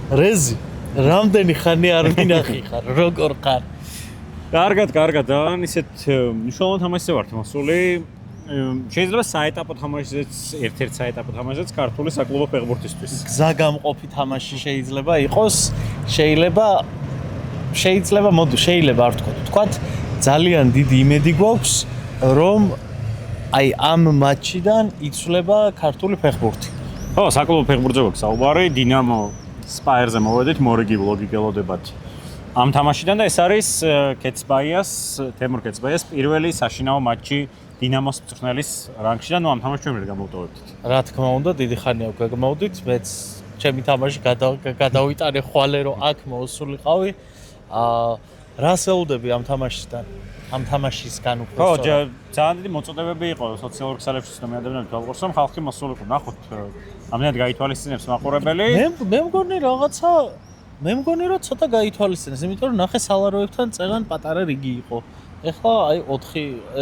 რეზი, რამდენი ხანი არ მინახი ხარ, როგორ ხარ? კარგად, და ისეთ მნიშვნელოვან თამაშზე ვართ მოსული. შეიძლება საეტაპო თამაშზეც, ერთ-ერთ საეტაპო თამაშზეც ქართული საკლუბო ფეხბურთისთვის. გზაგამყოფი თამაში შეიძლება იყოს, შეიძლება არ ვთქვათ, ძალიან დიდი იმედი გვაქვს, რომ აი ამ მატჩიდან იცვლება ქართული ფეხბურთი. ხო, საკლუბო ფეხბურთზე გვაქვს საუბარი, დინამო სპაიერზე მოვედით, მორიგი ვლოგი გელოდებათ. ამ თამაშიდან და ეს არის თემურ კეცბაიას პირველი საშინაო მატჩი დინამოს მწვრთნელის რანგში და ამ თამაშს ჩვენ ვერ გამოვტოვებთ. რა თქმა უნდა, დიდი ხანია უკვე გამოვდით, მეც ჩემი თამაში გადავიტანე ხვალე რომ აქ მოვსულიყავი. რას ელოდები ამ თამაშისგან? ამ თამაშისგან უფრო. ხო, ძალიან დიდი მოწოდებები იყო სოციალურ ქსელებში და მეადევნები თვალყურს, რომ ხალხი მოსულიყო. ნახოთ, ამდენად გაითვალისწინებს მაყურებელი. მე მგონი რომ ცოტა გაითვალისწინეს, იმიტომ რომ ნახე სალაროებთან წეგან პატარა რიგი იყო. ეხლა აი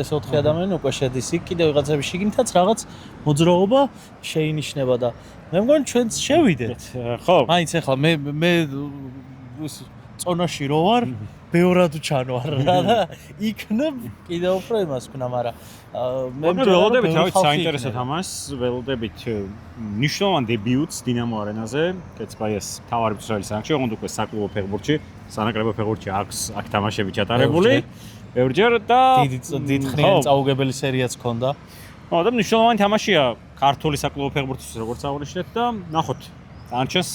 4 ადამიანი უკვე შედის იქ, კიდევ ვიღაცები შიგნითაც რაღაც მოძრაობა შეინიშნება და მე მგონი ჩვენც შევიდეთ. ხო. მაინც ეხლა მე წონაში რო ვარ, ბევრად ჩანვარ რა და იქნებ კიდევ უფრო იმას ვქნა, მაგრამ მე ველოდებით თავით საინტერესო თამაშს, ველოდებით მნიშვნელოვან დებიუტს დინამო არენაზე, კეცბაიას თავარი მწვრთნელის რანგში, ოღონდ უკვე საკლუბო ფეხბურთში, სანაკრებო ფეხბურთში აქვს აქ თამაშები ჩატარებული. ბევრჯერ და დიდხნიანი წაუგებელი სერიაც ჰქონდა. ხო, და მნიშვნელოვანი თამაშია ქართული საკლუბო ფეხბურთისთვის, როგორც აღნიშნეთ და ნახოთ, დანარჩენს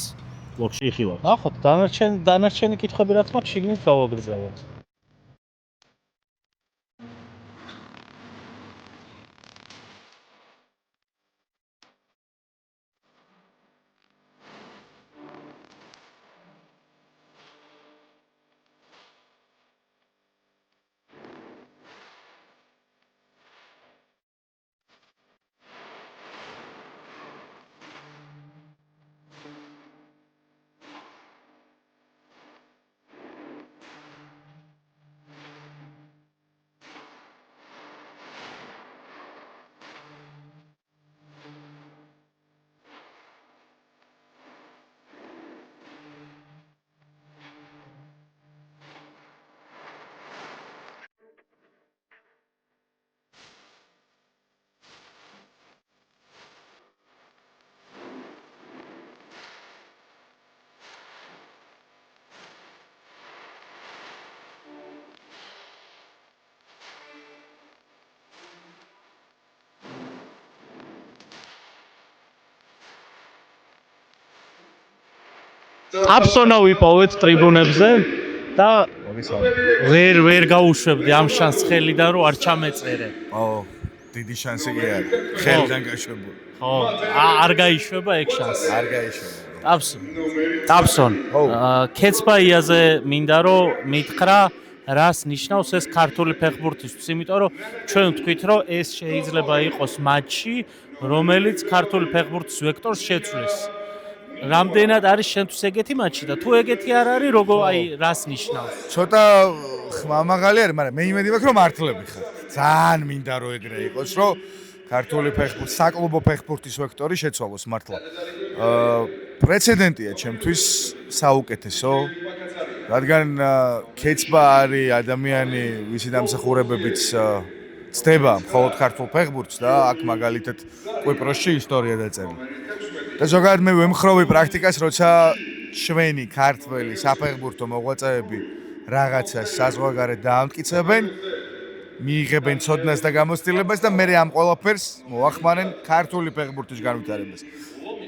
ბლოგში იხილავთ. ნახოთ, დანარჩენი კითხვები რა თქმა უნდა შიგნით გავაგრძელებთ. აბსონა ვიპოვეთ ტრიბუნებზე და ვერ გაუშვებდი ამ შანსს ხელიდან რომ არ ჩამეწერე. დიდი შანსი კი არის. ხელიდან გაშვებული. ხო, არ გაიშვება ეგ შანსი. არ გაიშვება. ტაფსონ. კეცბაიაზე მინდა რომ მითხრა რას ნიშნავს ეს ქართული ფეხბურთისთვის, იმიტომ რომ ჩვენ ვთქვით რომ ეს შეიძლება იყოს მატჩი, რომელიც ქართული ფეხბურთის ვექტორს შეცვლის. რამდენად არის შენთვის ეგეთი მატჩი და თუ ეგეთი არ არის, როგორ აი რას ნიშნავს? ცოტა ხმამაღალი არის, მაგრამ მე იმედი მაქვს რომ მართლები ხარ. ძალიან მინდა რომ ეგრე იყოს, რომ ქართული ფეხბურთი, საკლუბო ფეხბურთის ვექტორი შეცვალოს მართლა. პრეცედენტია ჩემთვის საუკეთესო, რადგან კეცბა არის ადამიანი, ვისი დამსახურებებით ცდება მხოლოდ ქართულ ფეხბურთს და აქ მაგალითად კვიპროსში ისტორია დაწერილი. და ზოგადად მე ვემხრობი პრაქტიკას, როცა ჩვენი ქართველი საფეხბურთო მოღვაწეები რაღაცას საზღვარგარეთ დაამტკიცებენ, მიიღებენ ცოდნას და გამოცდილებას და მე ამ ყველაფერს მოახმარენ ქართული ფეხბურთის განვითარებას.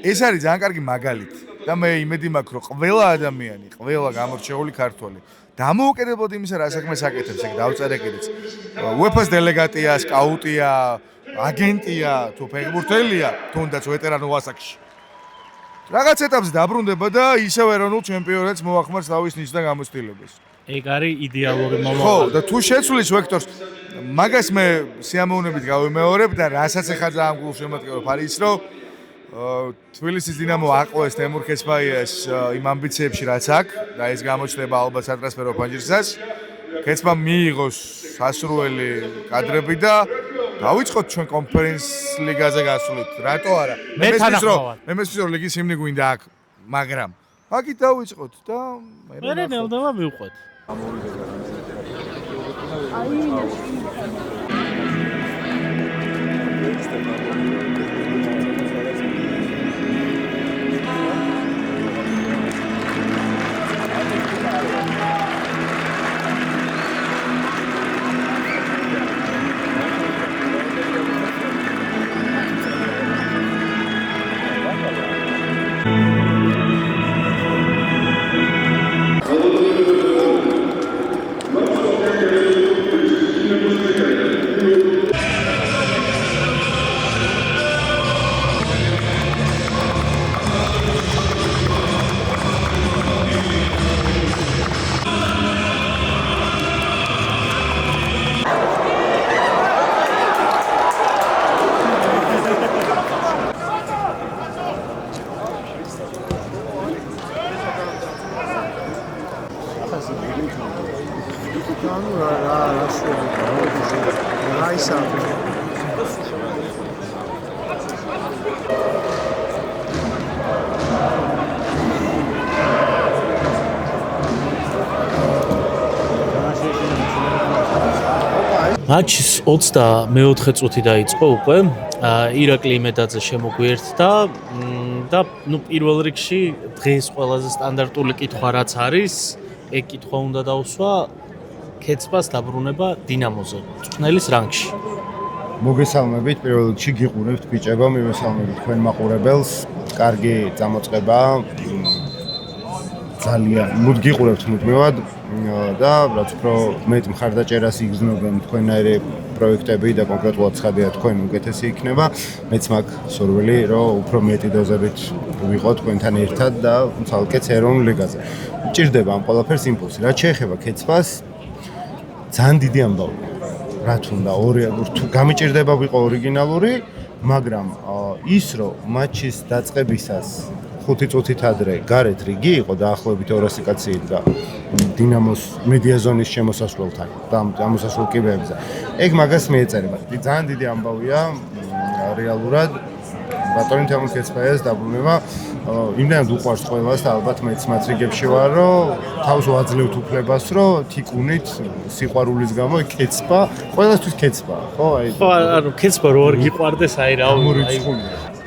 ეს არის ძალიან კარგი მაგალითი და მე იმედი მაქვს, რომ ყველა ადამიანი, ყველა გამორჩეული ქართველი დამოუკიდებლად იმისა, რა საქმეს აკეთებს, ეგ დავწერე კიდეც. UEFA-ს დელეგატია, სკაუტია, აგენტია, თუ ფეხბურთელია, თუნდაც ვეტერანულ ასაკში. რაღაც ეტაპზე დაბრუნდება და ისევ ეროვნულ ჩემპიონატს მოახმარს თავის ნიშს და გამოცდილებას. ეგ არის იდეალური მომავალი. ხო, და თუ შეცვლის ვექტორს, მაგას მე სიამოვნებით გავიმეორებ და რასაც ახლა ძალიან გულშემატკივრობ არის ის, რომ თბილისის დინამო აყოლეს თემურ კეცბაიას იმ ამბიციებში, რაც აქვს და ეს გამოჩნდება ალბათ სატრანსფერო ფანჯრისას. კეცბამ მიიღოს სასურველი კადრები და დავიწყოთ ჩვენ კონფერენს ლიგაზე გასვლით. რატო არა? მე მესმის რომ ლიგის ჰიმნი გვინდა აქ, მაგრამ აქით დავიწყოთ და მე ნელდება მივყვეთ. მატჩის 24 წუთი დაიწყო უკვე. ირაკლი იმედაძე შემოგვიერთდა და ნუ პირველ რიგში დღეს ყველაზე სტანდარტული კითხვა რაც არის, ეგ კითხვა უნდა დავსვა ქეცბას დაბრუნება დინამოზე, წვნელის რანგში. მოგესალმებით, პირველ რიგში გიყურებთ ბიჭებო, მივესალმებით თქვენ მაყურებელს. კარგი წამოწყება. ძალიან მოგიყურებთ მუდმივად და რაც უფრო მეტ მხარდაჭერას იგრძნობენ თქვენაირი პროექტები და კონკრეტულად ცხადია თქვენ უკეთესი იქნება. მეც მაქვს სურვილი, რომ უფრო მეტი დოზებით ვიყო თქვენთან ერთად და ცალკეც ეროვნულ ლიგაზე. მჭირდება ამ ყველაფერს იმპულსი. რაც შეეხება ქეცბას, ძალიან დიდი ამბავია. რა თქმა უნდა, თუ გამიჭირდება ვიყო ორიგინალური, მაგრამ ის რომ მატჩის დაწყებისას 5 წუთით ადრე გარეთ რიგი იყო დაახლოებით 200 კაცი და დინამოს მედია ზონის შემოსასვლელთან და ამოსასვლელ კიბეებზე. ეგ მაგას მიეწერება. ძალიან დიდი ამბავია რეალურად ბატონი თემურ ქეცბაიას დაბრუნება. იმდენად უყვარს ყველას და ალბათ მეც მათ რიგებში ვარ, რომ თავს ვაძლევთ უფლებას, რომ თიკუნით სიყვარულის გამო ქეცბა, ყველასთვის ქეცბა, ხო? ხო, ანუ ქეცბა რო არ გიყვარდეს, აი რა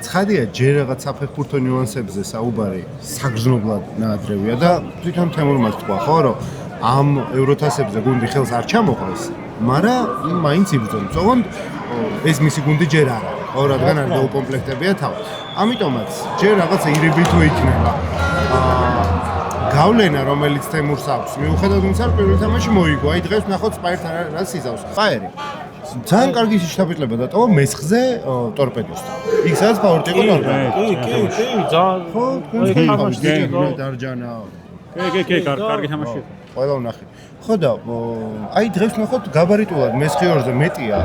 ცხადია, ჯერ რაღაც საფეხბურთო ნიუანსებზე საუბარი საგრძნობლად ნაადრევია და თვითონ თემურმაც თქვა, ხო, რომ ამ ევროთასებზე გუნდი ხელს არ ჩამოყრეს, მაგრამ მაინც იბრძოლებს. ოღონდ ეს მისი გუნდი ჯერ არ არის, ხო, რადგან არ დაუკომპლექტებია თავს. ამიტომაც ჯერ რაღაცა ირიბით თუ იქნება. გავლენა, რომელიც თემურს აქვს, მიუხედავად იმისა, რომ პირველ თამაში მოიგო, აი დღეს ნახოთ სპაიერთან რას იზავს. სპაიერი ძალიან კარგი შეთაბილება დატოვა მესხზე ტორპედოსთან. იქ სადაც ფავორიტი იყო ტორპედო. კი, ძალიან ხო, თქვენ დარჯანა. კი, კარგი თამაში. ყველა ვნახე. ხო და აი დღეს ნახოთ გაბარიტულად მესხი ორზე მეტია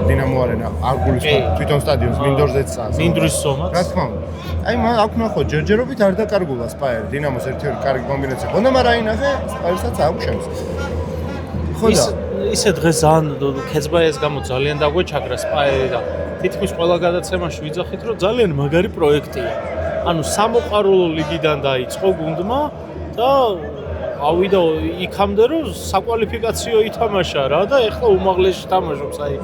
დინამო არენა აგულის თვითონ სტადიონს მინდორზეც წავს. მინდორის ზომა. რა თქმა უნდა. აი აქ ნახოთ ჯერჯერობით არ დაკარგულა სპაიერი დინამოს ერთ-ერთი კარგი კომბინაცია. ხონდა მაგრამ აი ნახე სპაიერსაც აქვს შემს. ხო და ისე დღეს ძალიან ქეცბაიას გამო ძალიან დაგვეჩაგრა სპაიერი და თითქმის ყველა გადაცემაში ვიძახით რომ ძალიან მაგარი პროექტია. ანუ სამოყვარულო ლიგიდან დაიწყო გუნდმა და ავიდა იქამდე რომ საკვალიფიკაციო ითამაშა რა და ეხლა უმაღლესში თამაშობს. აი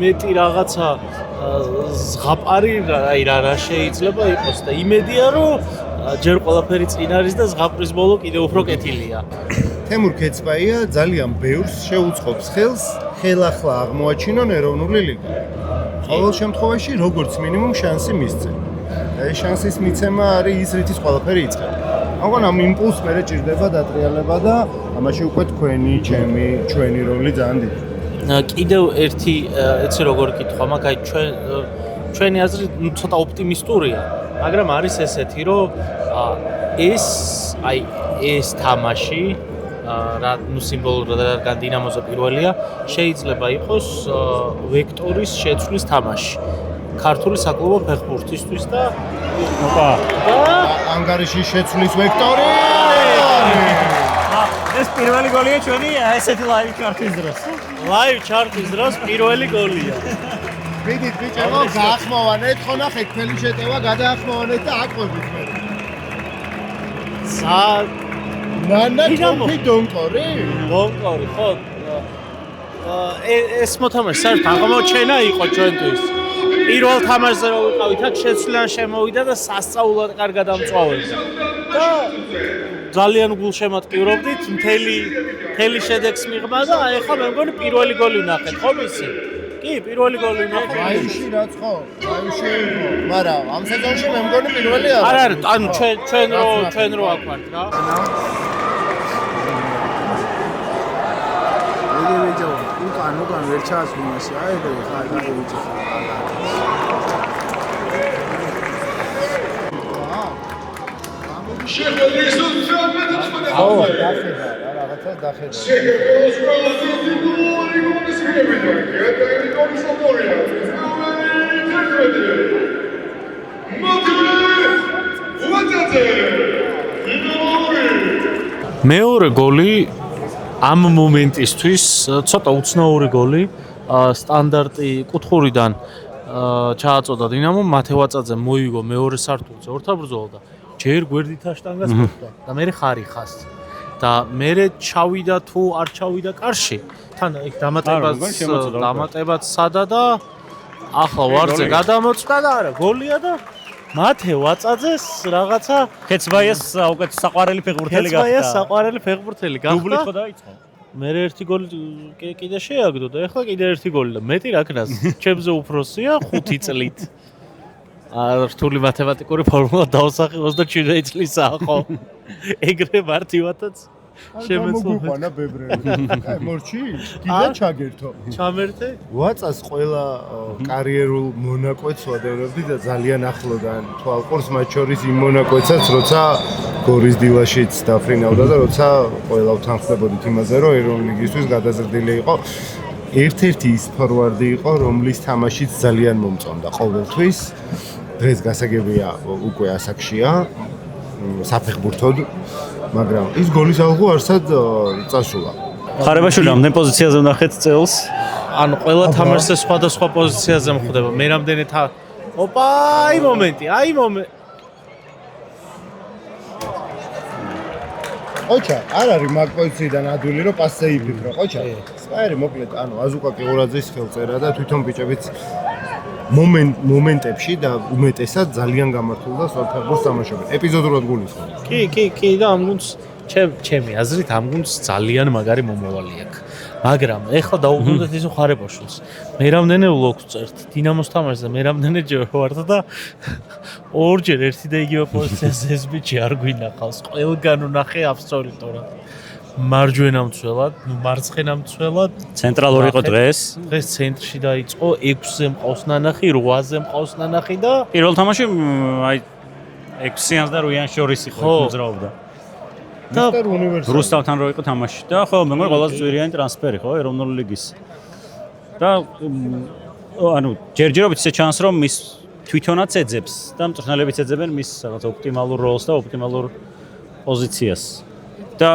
მეტი რაღაცა ზღაპარი აი რა შეიძლება იყოს და იმედია რომ ჯერ ყველაფერი წინ არის და ზღაპრის ბოლო კიდევ უფრო კეთილია. თემურ ქეცბაია ძალიან ბევრს შეუწყობს ხელს ხელახლა აღმოაჩინონ ეროვნული ლიგა. ყოველ შემთხვევაში როგორც მინიმუმ შანსი მისცენ. და ეს შანსის მიცემა არის ის რითიც ყველაფერი იწყება. მაგრამ ამ იმპულსს მერე ჭირდება დატრიალება და ამაში უკვე ჩვენი როლი ძალიან დიდი. კიდევ ერთი ეცე როგორ კითხვა მაქვს, აი ჩვენი აზრით ცოტა ოპტიმისტურია, მაგრამ არის ესეთი, რომ ეს თამაში რა ნუ სიმბოლურად რადგან დინამოზე პირველია, შეიძლება იყოს ვექტორის შეცვლის თამაში. ქართული საკლუბო ფეხბურთისთვის და ოპა ანგარიში შეცვლის ვექტორი. ეს პირველი გოლია ჩვენი ესეთი ლაივ ჩარტის დროს. ლაივ ჩარტის დროს პირველი გოლია. ვიდით ბიჭებო, გაახმოვანეთ, ხო ნახე, თქვენი შეტევა გადაახმოვანეთ და აყვებით მე. ნანა დინამო. თოფი დონკორი? დონკორი, ხო. ეს მოთამაშე საერთოდ აღმოჩენა იყო ჩვენთვის. პირველ თამაშზე რო ვიყავით, აქ შეცვლიან შემოვიდა და სასწაულად კარგად ამწვავებდა. და ძალიან გულშემატკივრობდით, მთელი შედეგს მიღმა და ეხლა მე მგონი პირველი გოლი ვნახეთ, ხო მისი? კი, პირველი გოლი ვნახეთ. აიუში რაც ხო? აიუში იყო. მაგრამ ამ სეზონში მე მგონი პირველი არა. არა, ანუ ჩვენ რო აქ ვართ რა. იგი ვიჯო, უკან ვერ ჩაასვინეს, აი ხარ ვიჯო. აუ, დახედა რა, რაღაცა დახედა. მეორე გოლი ამ მომენტისთვის ცოტა უცნაური გოლი, სტანდარტი კუთხურიდან ჩააწოდა დინამომ, მათევაწაძემ მოიგო მეორე სართულზე ორთაბრძოლა და ჯერ გვერდით აშტანგას მოხდა და მე ხარიხას და მე ჩავიდა თუ არ ჩავიდა კარში, თან ეგ დამატებაც სადა და ახლა ვარზე გადამოწდა და არა გოლია და მათევაწაძეს რაღაცა კეცბაიას უკეთ საყვარელი ფეხბურთელი გახდა. კეცბაიას საყვარელი ფეხბურთელი გახდა. დუბლი ხო დაიწყო? მე ერთი გოლი კიდე შეაგდო და ეხლა კიდე ერთი გოლი და მეტი რა ქნას ჩემზე უფროსია 5 წლით. რთული მათემატიკური ფორმულა დავსახე 27 წლისაა ხო? ეგრე მარტივადაც შემეცლობ. მოგვიყვანა ბებრები. აი მორჩი, კიდე ჩაგერთო. ჩამერთე? ვაწას ყველა კარიერულ მონაკვეთს ვადევნებდი და ძალიან ახლოდან თვალყურს მათ შორის იმ მონაკვეთსაც, როცა გორის დილაშიც დაფრინავდა და როცა ყველა ვთანხმდებოდით იმაზე, რომ ეროვნული ლიგისთვის გადაზრდილი იყო. ერთ-ერთი ის ფორვარდი იყო, რომლის თამაშიც ძალიან მომწონდა ყოველთვის. დღეს გასაგებია უკვე ასაკშია, საფეხბურთოდ, მაგრამ ის გოლის ალღუ არსად წასულა. ხარებაშვილი ამდენ პოზიციაზე ვნახეთ წელს. ანუ ყველა თამაშზე სხვადასხვა პოზიციაზე მხვდება. მე რამდენი ოპა, აი მომენტი. ყოჩა, არ არის მაგ პოზიციიდან ადვილი რომ პასზე იფიქრო, ყოჩა. სპაირი მოკლედ, ანუ აზუკა კიღურაძის ხელწერა და თვითონ ბიჭებიც მომენტებში და უმეტესად ძალიან გამართულდა საფეხბურთს თამაშობენ. ეპიზოდურად გულისხმობ. კი და ამ გუნდს ჩემი აზრით ამ გუნდს ძალიან მაგარი მომავალი აქვს. მაგრამ ეხლა დაუბრუნდეთ ისო ხარებაშვილს. მე რამდენი ვლოგს წერთ დინამოს თამაშზე, მე რამდენი ჯერ ვართ და ორჯერ ერთი და იგივე პოზიციაზე ეს ბიჭი არ გვინახავს. ყველგან ვნახე აბსოლუტურად. მარჯვენა მცველად, მარცხენა მცველად, ცენტრალური იყო დღეს. დღეს ცენტრში დაიწყო, 6-ზე მყავს ნანახი, 8-ზე მყავს ნანახი და პირველ თამაში აი 6-იანს და 8-იან შორის იყო მოძრაობდა. მისტერ უნივერსალი. რუსთავთან რო იყო თამაში და ხო მე მგონი ყველაზე ძვირიანი ტრანსფერი ხო ეროვნული ლიგის. და ანუ ჯერჯერობით ისე ჩანს რომ მის თვითონაც ეძებს და მწვრთნელებიც ეძებენ მის რაღაც ოპტიმალურ როლს და ოპტიმალურ პოზიციას. და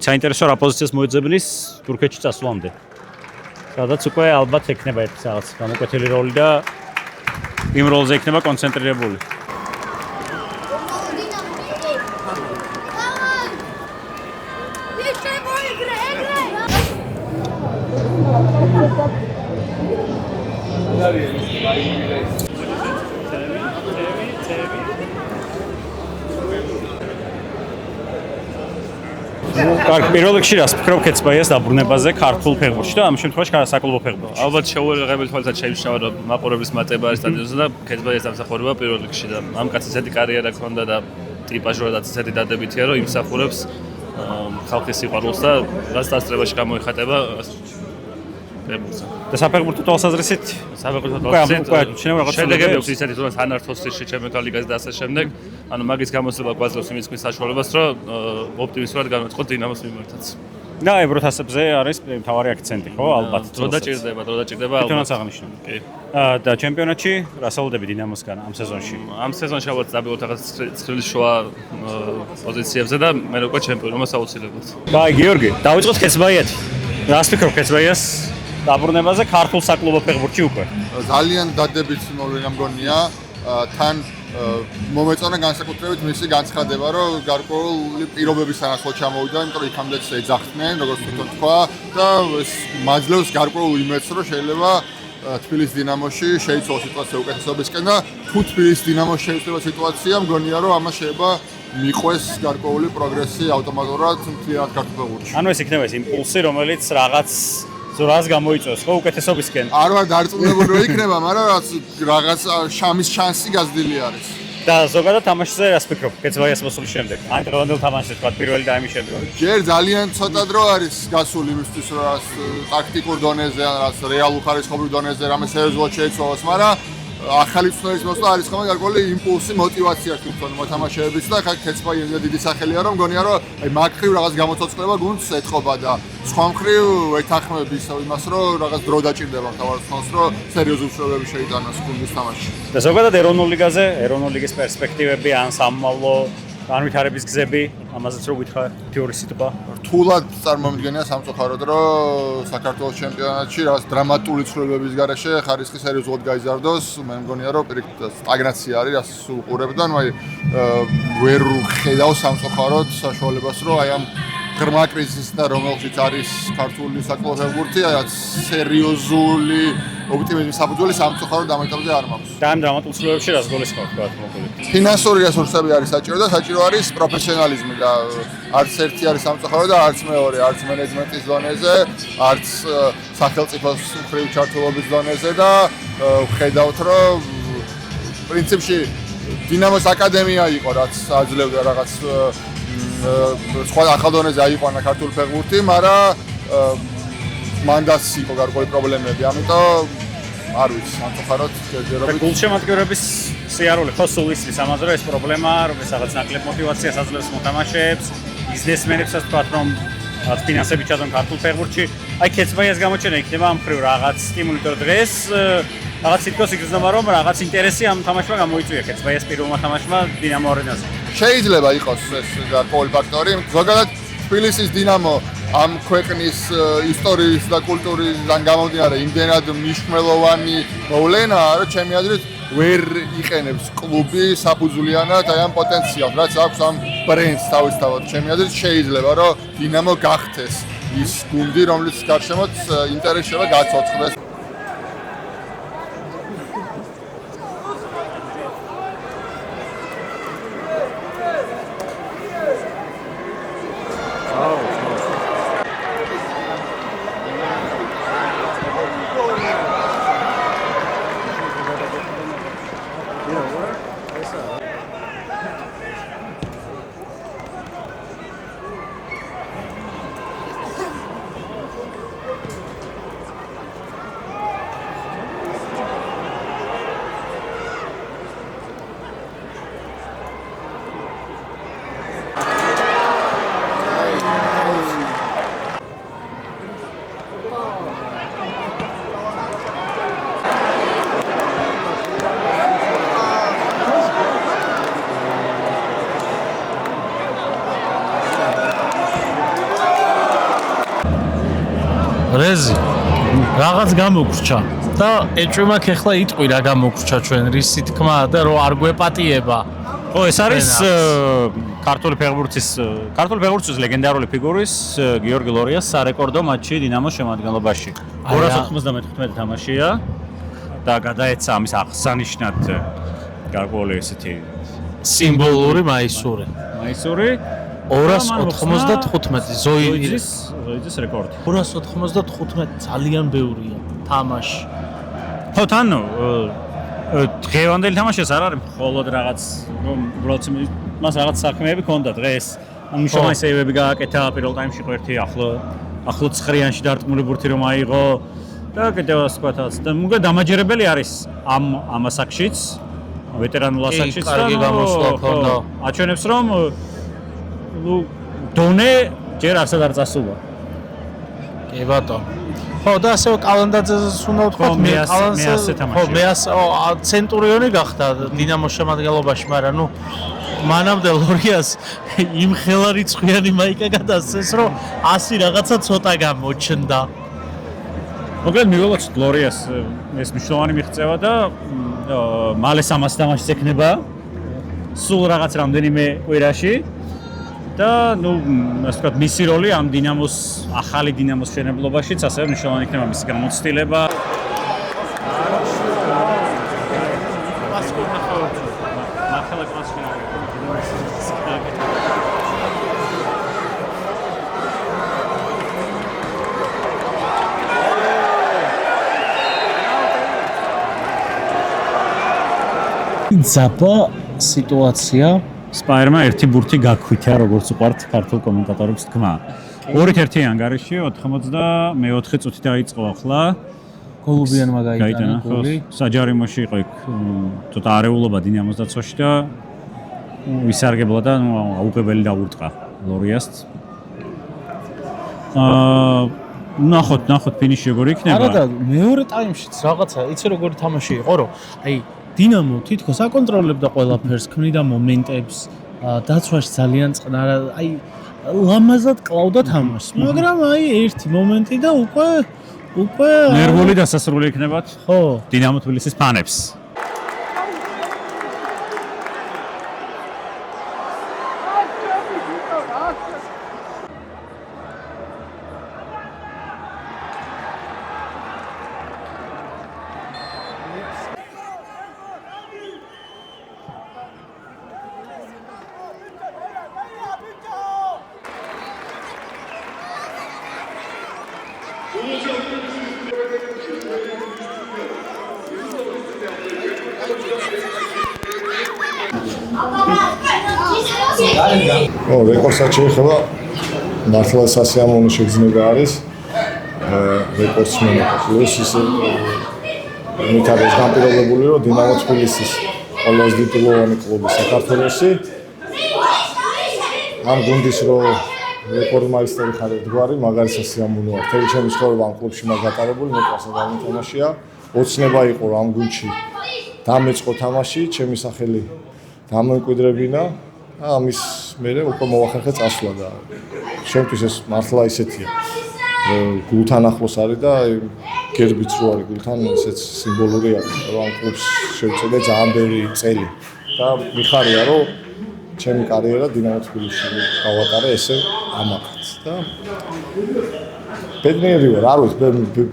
საინტერესო რა პოზიციას მოეძებნის თურქეთში წასვლამდე. სადაც უკვე ალბათ ექნება ერთი რაღაც გამოკვეთილი როლი და იმ როლზე ექნება კონცენტრირებული. კარგი, პირველ რიგში რას ფიქრობ კეცბაიას დაბრუნებაზე ქართულ ფეხბურთში და ამ შემთხვევაში საკლუბო ფეხბურთში? ალბათ შეუღებელ თვალსაჩინო შეიმჩნევა რომ მაყურებლის მატება არის სტადიონზე და კეცბაიას დამსახურება პირველ რიგში და ამ კაცის ესეთი კარიერა ჰქონდა და ტიპაჟურადაც ესეთი დადებითია რომ იმსახურებს ხალხის სიყვარულს და რაც დასწრებაში გამოიხატება ფეხბურთზე. და საფეხბურთო თვალსაზრისით შედეგები აქვს ისეთი თუნდაც ანართოსში ჩემპიონთა ლიგაზე და ასე შემდეგ. ანუ მაგის გამოსება გვაძლევს იმის საშუალებას, რომ ოპტიმისტურად განვაცხოთ დინამოს მიმართაც. და ევროთასებზე არის მთავარი აქცენტი, ხო, ალბათ. დრო დაჭირდება ალბათ. თვითონაც აღნიშნული. კი. და ჩემპიონატში რასაუდები დინამოსგან ამ სეზონში? ამ სეზონში ალბათ დაბილოთ რაღაც ცხრილის შუა პოზიციებზე და მე უკვე ჩემპიონობა საოცრებად. აი, გიორგი, დავიწყოთ კეცბაიათი. რას ფიქრობ კეცბაიას დაბრუნებაზე ქართულ საკლუბო ფეხბურთში უკვე? ძალიან დადებითი მოვლენა მგონია. თან მომეწონა განსაკუთრებით მისი განცხადება, რომ გარკვეული პირობებისთანაც ხო ჩამოვიდა, იმიტომ რომ იქამდეც ეძახდნენ, როგორც თვითონ თქვა და ეს მაძლევს გარკვეულ იმედს, რომ შეიძლება თბილისის დინამოში შეიცვალოს სიტუაცია უკეთესობისკენ და თუ თბილისის დინამოში შეიცვალოს სიტუაცია, მგონია რომ ამას შეიძლება მიყვეს გარკვეული პროგრესი ავტომატურად მთლიანად ქართულ ფეხბურთში. ანუ ეს იქნება ეს იმპულსი, რომელიც რაღაც ზურას გამოიწვევს ხო უკეთესობისკენ. არ ვარ დარწმუნებული რომ იქნება, მაგრამ რაღაც შამის შანსი გაზრდილი არის. და ზოგადად თამაშზე რას ფიქრობ? კეცბაიას მოსulis შემდეგ. ან დღევანდელ თამაშზე თქვა პირველი და ამის შემდეგ. ჯერ ძალიან ცოტა დრო არის გასული იმისთვის, რომ რას ტაქტიკურ დონეზე, რას რეალურ ხარისხობრივ დონეზე რამე სერიოზულად შეიცვალოს, მაგრამ ახალი ცნობის მოსვლა არის ხოლმე გარკვეული იმპულსი, мотиваცია თვითონ მოთამაშეების და ხა კეცბაი დიდი სახელია, რომ მგონია რომ აი მაგხრივ რაღაც გამოცოცხლება გუნდს ეთყობა და სხვა მხრივ ეთანხმების იმას, რომ რაღაც დრო დაჭირდება თავარსხმას, რომ სერიოზული ცვლილებები შეიტანოს გუნდის თამაშში. და ზოგადად ეროვნული ლიგაზე, ეროვნული ლიგის პერსპექტივები ან სამომავლო განვითარების გზები, ამაზეც რო გითხრა თეორიის სიტყვა. რთულად წარმომიდგენია სამწუხაროდ, რომ საქართველოს ჩემპიონატში რაღაც დრამატული ცვლილებების გარეშე ხარისხი სერიოზულად გაიზარდოს. მე მგონია, რომ პირიქით სტაგნაცია არის, რაც სულ ყურებდან, აი ვერ ხედავ სამწუხაროდ საშუალებას, რომ აი ამ ღრმა კრიზისთან, რომელშიც არის ქართული საკლუბო ფეხბურთი, რაც სერიოზული ოპტიმიზმის საფუძველი სამწუხაროდ ამ ეტაპზე არ მაქვს. და ამ დრამატულ ცვლილებებში რას გულისხმობთ თქვა მოკლედ? ფინანსური რესურსები არის საჭირო და საჭირო არის პროფესიონალიზმი და არც ერთი არის სამწუხაროდ და არც მეორე, არც მენეჯმენტის დონეზე, არც სახელმწიფოს მხრივ ჩართულობის დონეზე და ვხედავთ, რომ პრინციპში დინამოს აკადემია იყო, რაც აძლევდა რაღაც სხვა ახალ დონეზე აიყვანა ქართული ფეხბურთი, მაგრამ მანდაც იყო გარკვეული პრობლემები, ამიტომ არ ვიცი, სამწუხაროდ ჯერჯერობით. გულშემატკივრების სიარული ხო სულ ისმის ამაზე, რომ ეს პრობლემა, რომ ეს რაღაც ნაკლებ мотиваციას აძლევს მოთამაშეებს, ბიზნესმენებსაც თქვათ, რომ ფინანსები ჩადონ ქართულ ფეხბურთში. აი კეცბაიას გამოჩენა იქნება ამ მხრივ რაღაც სტიმული, რომ დღეს რაღაც თითქოს იგრძნობა, რომ რაღაც ინტერესი ამ თამაშმა გამოიწვია კეცბაიას პირველმა თამაშმა დინამო არენაზე. შეიძლება იყოს ეს გარკვეული ფაქტორი. ზოგადად თბილისის დინამო ამ ქვეყნის ისტორიის და კულტურისგან გამომდინარე იმდენად მნიშვნელოვანი მოვლენაა, რომ ჩემი აზრით ვერ იყენებს კლუბი საფუძვლიანად აი ამ პოტენციალს, რაც აქვს ამ ბრენდს თავისთავად. ჩემი აზრით შეიძლება, რომ დინამო გახდეს ის გუნდი, რომლის გარშემოც ინტერესი შეიძლება გაცოცხლდეს. რეზი რაღაც გამოგრჩა და ეჭვმა ხეხლა იტყვი რა გამოგრჩა ჩვენ რისი თქმა და რო არ გვეპატიება. ხო, ეს არის ქართული ფეხბურთის ლეგენდარული ფიგურის გიორგი ლორიას სარეკორდო მატჩი დინამოს შემადგენლობაში. 295 თამაშია და გადაეცა ამის აღსანიშნად გარკვეული ესეთი სიმბოლური მაისური. 295 ზოიძის რეკორდი. 295 ძალიან ბევრია თამაში. ხო, თან დღევანდელი თამაშის არ არის მხოლოდ რაღაც რომ უბრალოდ მას რაღაც საქმეები ქონდა დღეს. მუშაობენ სეივები გააკეთა პირველ ტაიმში ხო ერთი ახლო 9-იანში დარტყმული ბურთი რომ აიღო და კიდევ ასკვათაც და მოგა დამაჯერებელი არის ამ ასაკშიც ვეტერანულ ასაკშიც და კარგი გამოსვლა ქონდა. აჩვენებს რომ დონე ჯერ არსად არ წასულა. კი ბატონო. ხო და ასევე კალანდაძეს უნდა ვთქვათ, მე ცენტურიონი გახდა დინამოს შემადგენლობაში, მაგრამ ნუ მანამდე ლორიას იმ ხელა რიცხვიანი მაიკა გადასცეს, რომ 100 რაღაცა ცოტა გამოჩნდა. მოკლედ მიველოც ლორიას ეს მნიშვნელოვანი მიღწევა და მალე 300 თამაშიც ექნება სულ რაღაც რამდენიმე კვირაში და ნუ ასე ვთქვათ მისი როლი ამ დინამოს ახალი დინამოს მშენებლობაშიც ასევე მნიშვნელოვანი იქნება მისი გამოცდილება. ძაბა სიტუაცია სპაიერმა ერთი ბურთი გაქვითა, როგორც უყვართ ქართულ კომენტატორებს თქმა. 2-1 ანგარიში 84 წუთი დაიწყო ახლა. გოლუბიანმა გაიტანა გოლი. საჯარიმოში იყო იქ ცოტა არეულობა დინამოს დაცვაში და ვისარგებლა და აუღებელი დაურტყა ლორიასს. ნახოთ ფინიში როგორი იქნება. არა და მეორე ტაიმშიც რაღაცა, იცი როგორი თამაში იყო, რომ აი დინამო თითქოს აკონტროლებდა ყველაფერს, ქმნიდა მომენტებს, დაცვაში ძალიან წყნარა, აი ლამაზად კლავდა თამაშს, მაგრამ აი ერთი მომენტი და უკვე ნერვული დასასრული იქნებათ. ხო, დინამო თბილისის ფანებს. რეკორდსაც შეეხება მართლა სასიამოვნო შეგრძნება არის რეკორდსმენი პლუს ის მითადებს განპირობებული რომ დინამო თბილისის ყველაზე ტიტულოვანი კლუბი საქართველოში ამ გუნდის რო რეკორდმაისტერი ხარ ერთგვარი მაგარი სასიამოვნოა თელი ჩემი ცხოვრება ამ კლუბში მაგ გატარებული მე კლასად გამითამაშია ოცნება იყო რომ ამ გუნდში დამეწყო თამაში ჩემი სახელი დამოუკიდრებინა ამის მერე უკვე მოახერხე წასვლა და შემთხვევით ეს მართლა ისეთია გულთან ახლოს არის და გერბიც რო არის გულთან ესეც სიმბოლური არის რომ ამ კლუბს შევწოდე ძალიან ბევრი წელი და მიხარია რომ ჩემი კარიერა დინამო თბილისში გავატარე ესე ამაყად და ბედნიერი ვარ არ ვიცი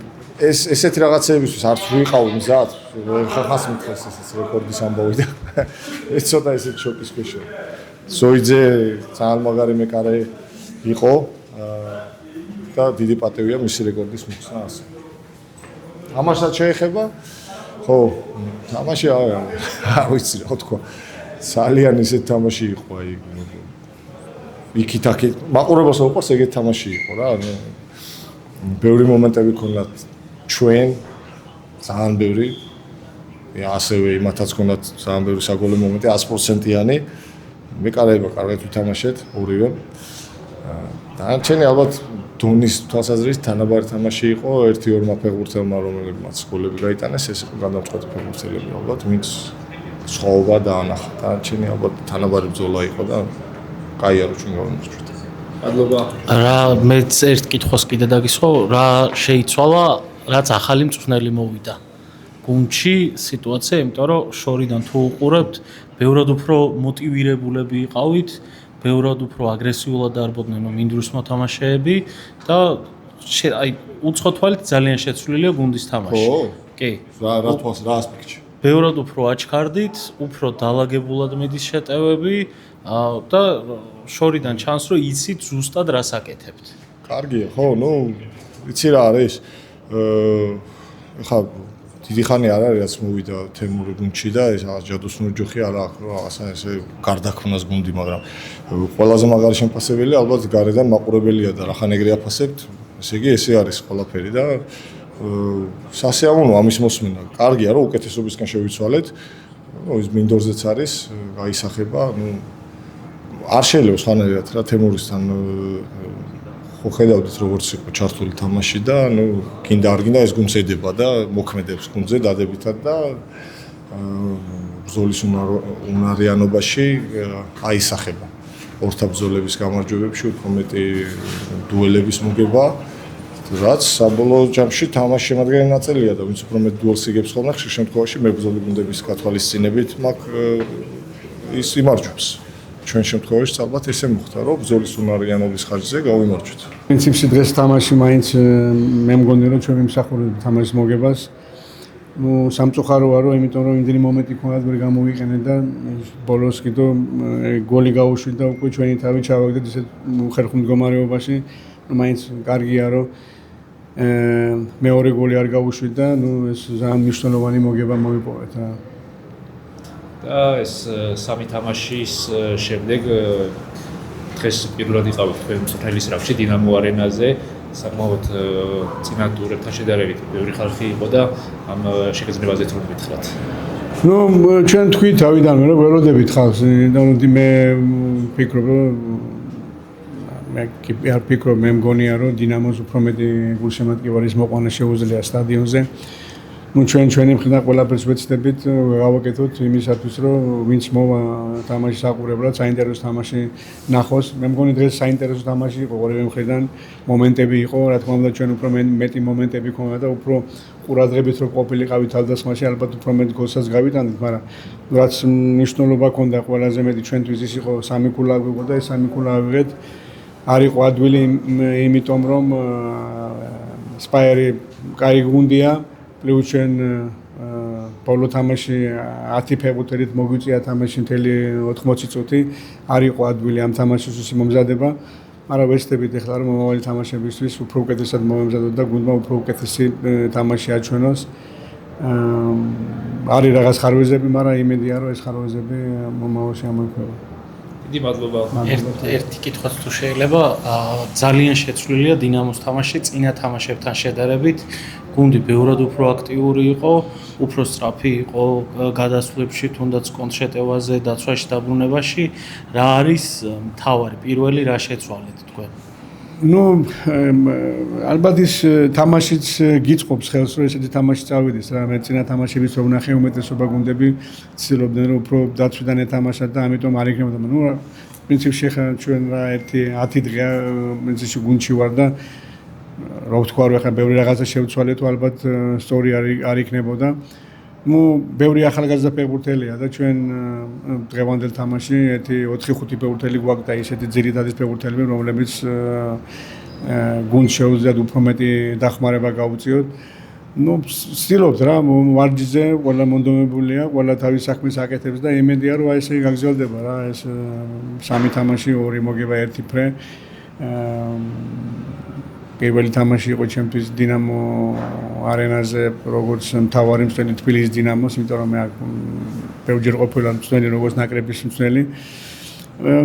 ეს ესეთი რაღაცეებისთვის არც ვიყავ მზად ხახას მითხეს ესეც რეკორდის ამბავი და ეს ცოტა ესეთ შოკის ქვეშია ზოიძე ძალიან მაგარი მეკარე იყო და დიდი პატივია მისი რეკორდის მოხსნა ასე. თამაშსაც შეეხება? ხო, თამაში არ ვიცი რა თქვა. ძალიან ისეთ თამაში იყო აი იქით-აქით მაყურებელს უყვარს ეგეთ თამაში იყო რა. ბევრი მომენტები ქონდათ ჩვენ ძალიან ბევრი ასევე იმათაც ქონდათ ძალიან ბევრი საგოლე მომენტი 100%-იანი მეკარეება კარგად ვითამაშეთ ორივე. დანარჩენი ალბათ დონის თვალსაზრისით თანაბარი თამაში იყო 1-2 ფეხბურთელმა რომელებმაც გოლები გაიტანეს ეს იყო გადამწყვეტი ფეხბურთელები ალბათ ვინც სხვაობა დაანახა. დანარჩენი ალბათ თანაბარი ბრძოლა იყო და კაია რომ ჩვენ გავიმარჯვეთ. მადლობა. რა მეც ერთ კითხვას კიდე დაგისხო, რა შეიცვალა, რაც ახალი მწვრთნელი მოვიდა. გუნდში სიტუაცია, იმიტომ რომ შორიდან თუ უყურებთ, ბევრად უფრო მოტივირებულები იყავით, ბევრად უფრო აგრესიულად დარბოდნენ მინდვრის მოთამაშეები და აი უცხო თვალით ძალიან შეცვლილია გუნდის თამაში. ხო? კი. რა თვალს რა ასპექტში? ბევრად უფრო აჩქარდით, უფრო დაალაგებულად მიდის შეტევები და შორიდან ჩანს რომ იცით ზუსტად რას აკეთებთ. კარგია, ხო, ნუ იცი რა არის? ხა დიდი ხანი არ არის რაც მოვიდა თემური გუნდში და ეს რაღაც ჯადოსნური ჯოხი არ აქვს რომ რაღაცა ესე გარდაქმნას გუნდი, მაგრამ ყველაზე მაგარი შემფასებელი ალბათ გარედან მაყურებელია და რახან ეგრე აფასებთ, ესე იგი ესე არის ყველაფერი და სასიამოვნო ამის მოსმენა. კარგია რომ უკეთესობისკენ შევიცვალეთ. ის მინდორზეც არის, გაისახება, ნუ არ შეიძლება ხანერად რა თემურისთან ხო ხედავდით როგორც იყო ჩართული თამაში და ნუ გინდა არ გინდა ეს გუნდს ედება და მოქმედებს გუნდზე დადებითად და ბრძოლის უნარიანობაში აისახება. ორთა ბრძოლების გამარჯვებებში უფრო მეტი დუელების მოგება რაც საბოლოო ჯამში თამაშის შემადგენელი ნაწილია და ვინც უფრო მეტ დუელს იგებს ხოლმე ხშირ შემთხვევაში მებრძოლი გუნდების გათვალისწინებით მაგ ის იმარჯვებს. ჩვენ შემთხვევაში ალბათ ესე მოხდა, რომ ბრძოლის უნარიანობის ხარჯზე გავიმარჯვეთ. პრინციპში დღეს თამაში მაინც მე მგონი რომ ჩვენ ვიმსახურებთ თამაშის მოგებას. სამწუხაროა რომ იმიტომ რომ იმდენი მომენტი ქონდათ ვერ გამოვიყენეთ და ბოლოს კიდო გოლი გაუშვით და უკვე ჩვენი თავი ჩავაგდეთ ისეთ ხერხულ მდგომარეობაში. მაინც კარგია რომ მეორე გოლი არ გაუშვით და ეს ძალიან მნიშვნელოვანი მოგება მოვიპოვეთ რა. და ეს სამი თამაშის შემდეგ დღეს პირველად იყავით თქვენ მსოფლიოს რაფში დინამო არენაზე საკმაოდ წინა ტურებთან შედარებით ბევრი ხალხი იყო და ამ შეგრძნებაზე თუ მითხრათ. ნუ ჩვენ თქვი თავიდანვე რომ ველოდებით ხალხს და მე ვფიქრობ რომ არ ვფიქრობ მე მგონია რომ დინამოს უფრო მეტი გულშემატკივარის მოყვანა შეუძლია სტადიონზე. ჩვენი მხრიდან ყველაფერს ვეცდებით გავაკეთოთ იმისათვის რომ ვინც მოვა თამაშის აყურებლად საინტერესო თამაში ნახოს. მე მგონი დღეს საინტერესო თამაში იყო ორივე მხრიდან მომენტები იყო რა თქმა უნდა ჩვენ უფრო მეტი მომენტები ქონდა და უფრო ყურადღებით რო ყოფილიყავით თავდასხმაში ალბათ უფრო მეტ გოლსაც გავიტანდით მაგრამ რაც მნიშვნელობა ქონდა ყველაზე მეტი ჩვენთვის ის იყო სამი ქულა გვიყო და ეს სამი ქულა ავიღეთ არ იყო ადვილი იმიტომ რომ სპაიერი კაი გუნდია პლუს ჩვენ ბოლო თამაში 10 ფეხბურთელით მოგვიწია თამაში მთელი 80 წუთი არ იყო ადვილი ამ თამაშის მომზადება მაგრამ ვეცდებით ახლა რომ მომავალი თამაშებისთვის უფრო უკეთესად მომემზადოთ და გუნდმა უფრო უკეთესი თამაში აჩვენოს არის რაღაც ხარვეზები მაგრამ იმედია რომ ეს ხარვეზები მომავალში ამოიფება დიდი მადლობა. ერთი კითხვაც თუ შეიძლება, ძალიან შეცვლილია დინამოს თამაში წინა თამაშებთან შედარებით. გუნდი ბევრად უფრო აქტიური იყო, უფრო სწრაფი იყო გადასვლებში, თუნდაც კონტრშეტევაზე, დაცვაში, დაბრუნებაში. რა არის მთავარი პირველი რა შეცვალეთ თქვენ? ნუ ალბათ ის თამაშიც გიწყობს ხელს რომ ესეთი თამაში წავიდეს რა მე წინა თამაშების რო ვნახე უმეტესობა გუნდები ცდილობდნენ რომ უფრო დაცვიდან ეთამაშათ და ამიტომ არ იქნებოდა ნუ პრინციპში ხა ჩვენ რა ერთი 10 დღეა პრინციპში გუნდში ვარ და რა ვთქვა რომ ხა ბევრი რაღაცა შევცვალეთ ალბათ სწორი არ იქნებოდა ნუ ბევრი ახალგაზრდა ფეხბურთელია და ჩვენ დღევანდელ თამაში ერთი 4-5 ფეხბურთელი გვაქვს და ისეთი ძირითადი ფეხბურთელები რომლებიც გუნდს შეუძლიათ უფრო მეტი დახმარება გაუწიოთ. ნუ ვცდილობთ რა ვარჯიშზე ყველა მონდომებულია, ყველა თავის საქმეს აკეთებს და იმედია რომ აი ესე გაგრძელდება რა ეს სამი თამაში ორი მოგება ერთი ფრე. პირველი თამაში იყო ჩემთვის დინამო არენაზე როგორც მთავარი მწვრთნელი თბილისის დინამოს, იმიტომ რომ მე აქ ბევრჯერ ყოფილა მწვრთნელი როგორც ნაკრების მწვრთნელი.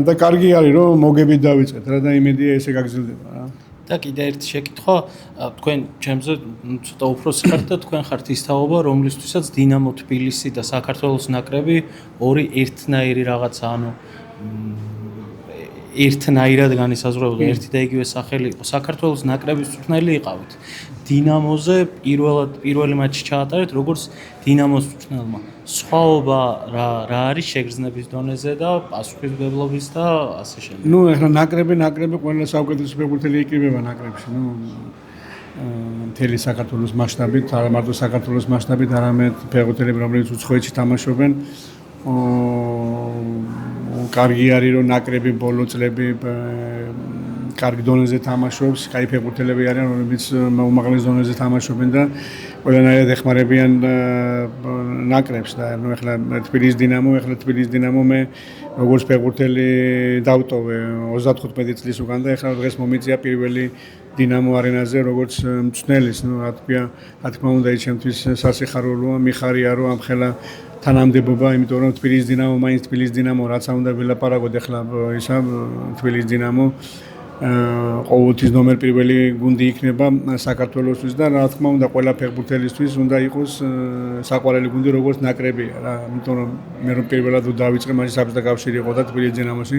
და კარგი არის რომ მოგებით დავიწყეთ რა და იმედია ესე გაგრძელდება რა. და კიდე ერთი შეკითხვა, თქვენ ჩემზე ცოტა უფრო ხართ და თქვენ ხართ ის თაობა, რომლისთვისაც დინამო თბილისი და საქართველოს ნაკრები ორი ერთნაირი რაღაცა, ანუ ერთნაირად განისაზღვრებოდა ერთი და იგივე სახელი იყო. საქართველოს ნაკრების მწვრთნელი იყავით. დინამოზე პირველი მატჩი ჩაატარეთ, როგორც დინამოს მწვრთნელმა. სხვაობა რა არის შეგრძნების დონეზე და პასუხისმგებლობის და ასე შემდეგ. ნუ ახლა ნაკრები ყველა საუკეთესო ფეხბურთელი იკრიბება ნაკრებში. ნუ მთელი საქართველოს მასშტაბით, არა მარტო საქართველოს მასშტაბით, არამედ ფეხბურთელები, რომლებიც უცხოეთში თამაშობენ. კარგი არის რომ ნაკრები ბოლო წლები კარგი დონეზე თამაშობს, კაი ფეხბურთელები არიან, რომლებიც უმაღლეს დონეზე თამაშობენ და ყველანაირად ეხმარებიან ნაკრებს და ნუ ახლა თბილისის დინამო მე როგორც ფეხბურთელი დავტოვე 35 წლის უკან და ახლა დღეს მომიწია პირველი დინამო არენაზე როგორც მწვრთნელის, ნუ რა თქმა უნდა ის ჩემთვის სასიხარულოა, მიხარია რომ ამ ხელა თანამდებობა, იმიტომ რომ თბილისის დინამო მაინც თბილისის დინამო რაც უნდა ვილაპარაკოთ ახლა ისა თბილისის დინამო ყოველთვის ნომერ პირველი გუნდი იქნება საქართველოსთვის და რა თქმა უნდა ყველა ფეხბურთელისთვის უნდა იყოს საყვარელი გუნდი როგორც ნაკრებია რა, იმიტომ რომ მე რომ პირველად დავიწყე მაშინ საბჭოთა კავშირი იყო და თბილისის დინამოში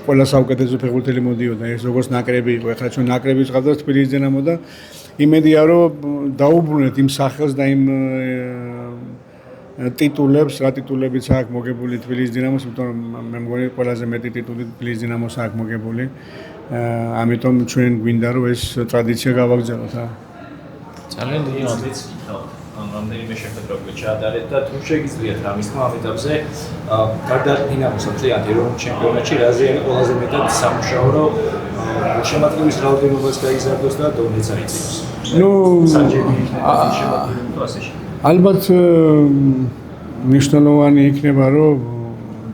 ყველა საუკეთესო ფეხბურთელი მოდიოდა, ეს როგორც ნაკრები იყო, ახლა ჩვენ ნაკრები ვიყავდა თბილისის დინამო და იმედია რომ დაუბრუნეთ იმ სახელს და იმ ტიტულებს, რა ტიტულებიც აქვს მოგებული თბილისის დინამოს, იმიტომ რომ მე მგონი ყველაზე მეტი ტიტული თბილისის დინამოს აქვს მოგებული. ამიტომ ჩვენ გვინდა რომ ეს ტრადიცია გავაგრძელოთ რა. ძალიან დიდი მადლობა. რამდენიმე შეხვედრა ჩაატარეთ და თუ შეგიძლიათ რამის თქმა ამ ეტაპზე გარდა დინამოს წლიანი ეროვნულ ჩემპიონატში რაზე არის ყველაზე მეტად სამუშაო რომ შემადგენლობის რაოდენობაც გაიზარდოს და დონეც აიწევს. ალბათ მნიშვნელოვანი იქნება რომ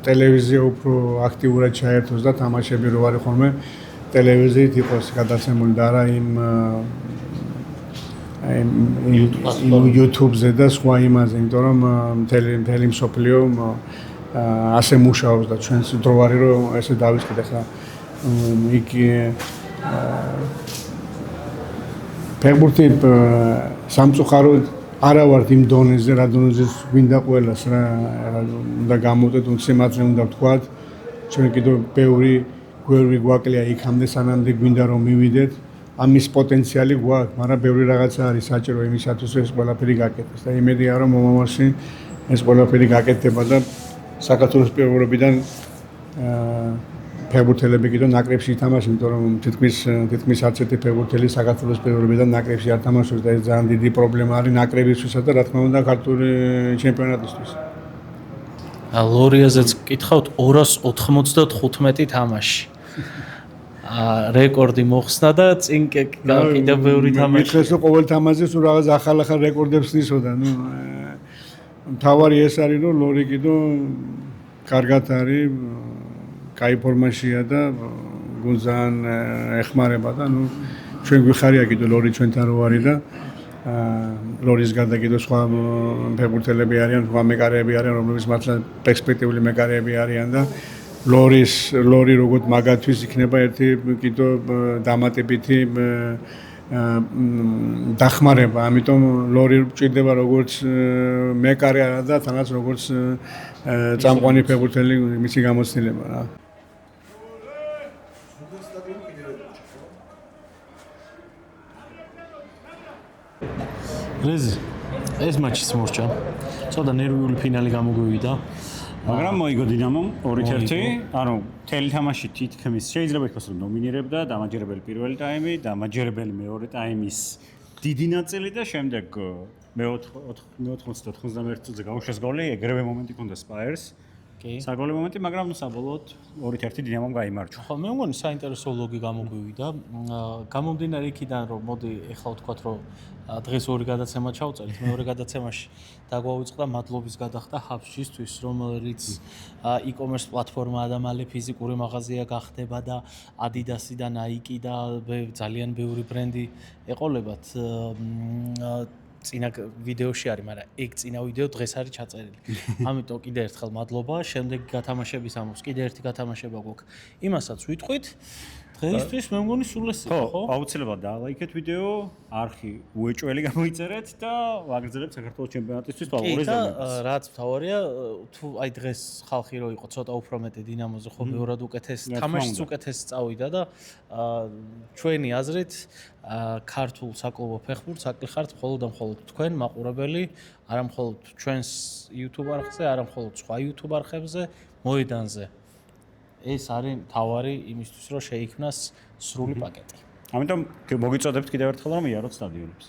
ტელევიზია უფრო აქტიურად ჩაერთოს და თამაშები რო არის ხოლმე ტელევიზიით იყოს გადაცემული და არა იმ YouTube-ზე და სხვა იმაზე, იმიტომ რომ მთელი მსოფლიო ასე მუშაობს და ჩვენს დრო არის რომ ესე დავიწყეთ ახლა იქ ფეხბურთი სამწუხაროდ არა ვართ იმ დონეზე, რა დონეზეც გვინდა ყველას რა უნდა გამოვდეთ, სიმართლე უნდა ვთქვათ, ჩვენ კიდევ ბევრი გვაკლია იქამდე სანამდე გვინდა რომ მივიდეთ. ამის პოტენციალი გვაქვს, მაგრამ ბევრი რაღაცა არის საჭირო იმისათვის, ეს ყველაფერი გაკეთდეს და იმედია რომ მომავალში ეს ყველაფერი გაკეთდება და საქართველოს პირველობიდან ფეხბურთელები კიდევ ნაკრებში ითამაშენ, იმიტომ რომ თითქმის არც ერთი ფეხბურთელი საქართველოს პირველობიდან ნაკრებში არ თამაშობს და ეს ძალიან დიდი პრობლემა არის ნაკრებისთვისაც და რა თქმა უნდა ქართული ჩემპიონატისთვის. ლორიაზეც გკითხავთ 295 თამაში. რეკორდი მოხსნა და წინ კიდევ ბევრი თამაში. მითხეს რომ ყოველ თამაშზე სულ რაღაც ახალ რეკორდებს ნისოდა, მთავარი ეს არის რომ ლორი კიდევ კარგად არის, კაი ფორმაშია და გულზან ეხმარება და ჩვენ გვიხარია კიდევ ლორი ჩვენთან რო არის და ლორის გარდა კიდევ სხვა ფეხბურთელები არიან, სხვა მეკარეები არიან, რომლებიც მართლა პერსპექტიული მეკარეები არიან და ლორი როგორც მაგათვის იქნება ერთი კიდევ დამატებითი დახმარება, ამიტომ ლორი ჭირდება როგორც მეკარე არა და თანაც როგორც წამყვანი ფეხბურთელი მისი გამოცდილება რა. რეზი ეს მატჩიც მორჩა. ცოტა ნერვიული ფინალი გამოგვივიდა. მაგრამ მოიგო დინამომ 2-1, ანუ მთელი თამაში თითქმის შეიძლება ითქვას რომ დომინირებდა, დამაჯერებელი პირველი ტაიმი, დამაჯერებელი მეორე ტაიმის დიდი ნაწილი და შემდეგ მე-94 წუთზე გაუშვეს გოლი, ეგრევე მომენტი ჰქონდა სპაიერს. საგოლე მომენტი, მაგრამ საბოლოოდ 2-1 დინამომ გაიმარჯვა. ხო, მე მგონი საინტერესო ლოგი გამოგვივიდა. გამომდინარე იქიდან რომ მოდი ეხლა ვთქვათ რომ დღეს ორი გადაცემა ჩავწერთ, მეორე გადაცემაში დაგვაუწყდა მადლობის გადახდა ჰაბშისთვის, რომელიც e-commerce პლატფორმაა და მალე ფიზიკური მაღაზია გახდება და Adidas-ი და Nike და ძალიან ბევრი ბრენდი ეყოლებათ. წინა ვიდეოში არის, მაგრამ ეგ წინა ვიდეო დღეს არის ჩაწერილი. ამიტომ კიდე ერთხელ მადლობა. შემდეგ გათამაშების ამბობს კიდე ერთი გათამაშება გვაქვს. იმასაც ვიტყვით. დღეისთვის მე მგონი სულ ეს იყო, ხო? აუცილებლად დაალაიქეთ ვიდეო, არხი უეჭველი გამოიწერეთ და ვაგრძელებთ საქართველოს ჩემპიონატისთვის ფავორის ზემოქმედებას. რაც მთავარია, თუ აი დღეს ხალხი რო იყო ცოტა უფრო მეტი დინამოზე, ხო მეორად უკეთეს, თამაშიც უკეთეს წავიდა და ჩვენი აზრით ქართულ საკლუბო ფეხბურთს აკლიხართ მხოლოდ და მხოლოდ თქვენ მაყურებელი, არა მხოლოდ ჩვენს YouTube არხზე, არა მხოლოდ სხვა YouTube არხებზე, მოედანზე. ეს არის მთავარი იმისთვის, რომ შეიქმნას სრული პაკეტი. ამიტომ მოგიწოდებთ კიდევ ერთხელ რომ იაროთ სტადიონებს.